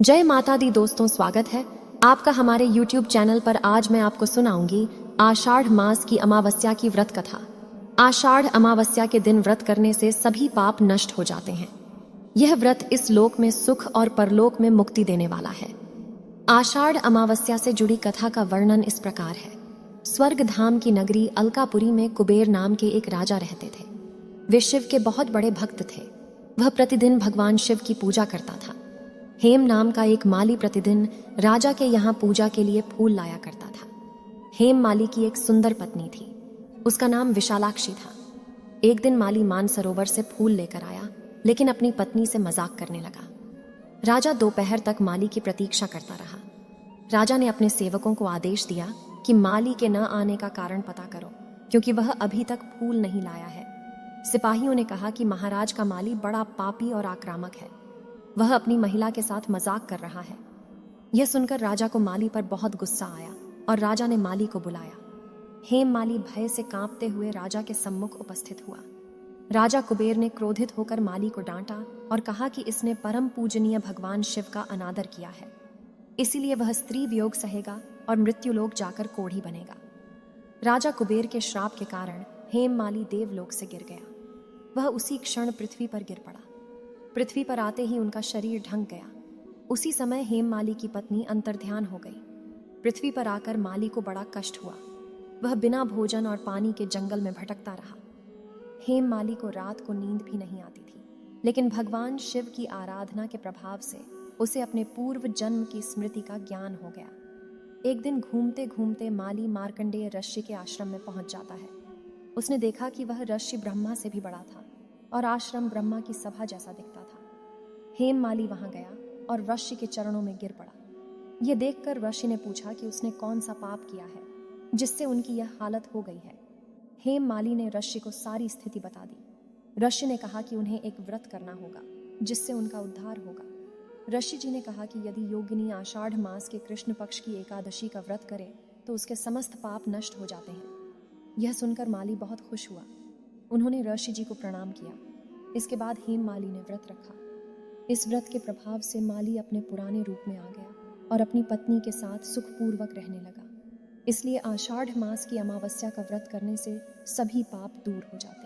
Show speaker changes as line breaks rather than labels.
जय माता दी दोस्तों, स्वागत है आपका हमारे YouTube चैनल पर। आज मैं आपको सुनाऊंगी आषाढ़ मास की अमावस्या की व्रत कथा। आषाढ़ अमावस्या के दिन व्रत करने से सभी पाप नष्ट हो जाते हैं। यह व्रत इस लोक में सुख और परलोक में मुक्ति देने वाला है। आषाढ़ अमावस्या से जुड़ी कथा का वर्णन इस प्रकार है। स्वर्ग धाम की नगरी अलकापुरी में कुबेर नाम के एक राजा रहते थे। वे शिव के बहुत बड़े भक्त थे। वह प्रतिदिन भगवान शिव की पूजा करता था। हेम नाम का एक माली प्रतिदिन राजा के यहाँ पूजा के लिए फूल लाया करता था। हेम माली की एक सुंदर पत्नी थी। उसका नाम विशालाक्षी था। एक दिन माली मानसरोवर से फूल लेकर आया, लेकिन अपनी पत्नी से मजाक करने लगा। राजा दोपहर तक माली की प्रतीक्षा करता रहा। राजा ने अपने सेवकों को आदेश दिया कि माली के न आने का कारण पता करो, क्योंकि वह अभी तक फूल नहीं लाया है। सिपाहियों ने कहा कि महाराज का माली बड़ा पापी और आक्रामक है। वह अपनी महिला के साथ मजाक कर रहा है। यह सुनकर राजा को माली पर बहुत गुस्सा आया और राजा ने माली को बुलाया। हेम माली भय से कांपते हुए राजा के सम्मुख उपस्थित हुआ। राजा कुबेर ने क्रोधित होकर माली को डांटा और कहा कि इसने परम पूजनीय भगवान शिव का अनादर किया है, इसीलिए वह स्त्री वियोग सहेगा और मृत्युलोक जाकर कोढ़ी बनेगा। राजा कुबेर के श्राप के कारण हेम माली देवलोक से गिर गया। वह उसी क्षण पृथ्वी पर गिर पड़ा। पृथ्वी पर आते ही उनका शरीर ढंक गया। उसी समय हेम माली की पत्नी अंतर्ध्यान हो गई। पृथ्वी पर आकर माली को बड़ा कष्ट हुआ। वह बिना भोजन और पानी के जंगल में भटकता रहा। हेम माली को रात को नींद भी नहीं आती थी, लेकिन भगवान शिव की आराधना के प्रभाव से उसे अपने पूर्व जन्म की स्मृति का ज्ञान हो गया। एक दिन घूमते घूमते माली मार्कंडेय ऋषि के आश्रम में पहुंच जाता है। उसने देखा कि वह ऋषि ब्रह्मा से भी बड़ा था और आश्रम ब्रह्मा की सभा जैसा दिखता था। हेम माली वहां गया और ऋषि के चरणों में गिर पड़ा। यह देखकर ऋषि ने पूछा कि उसने कौन सा पाप किया है जिससे उनकी यह हालत हो गई है। हेम माली ने ऋषि को सारी स्थिति बता दी। ऋषि ने कहा कि उन्हें एक व्रत करना होगा जिससे उनका उद्धार होगा। ऋषि जी ने कहा कि यदि योगिनी आषाढ़ मास के कृष्ण पक्ष की एकादशी का व्रत करे तो उसके समस्त पाप नष्ट हो जाते हैं। यह सुनकर माली बहुत खुश हुआ। उन्होंने ऋषि जी को प्रणाम किया। इसके बाद हेम माली ने व्रत रखा। इस व्रत के प्रभाव से माली अपने पुराने रूप में आ गया और अपनी पत्नी के साथ सुखपूर्वक रहने लगा। इसलिए आषाढ़ मास की अमावस्या का व्रत करने से सभी पाप दूर हो जाते हैं।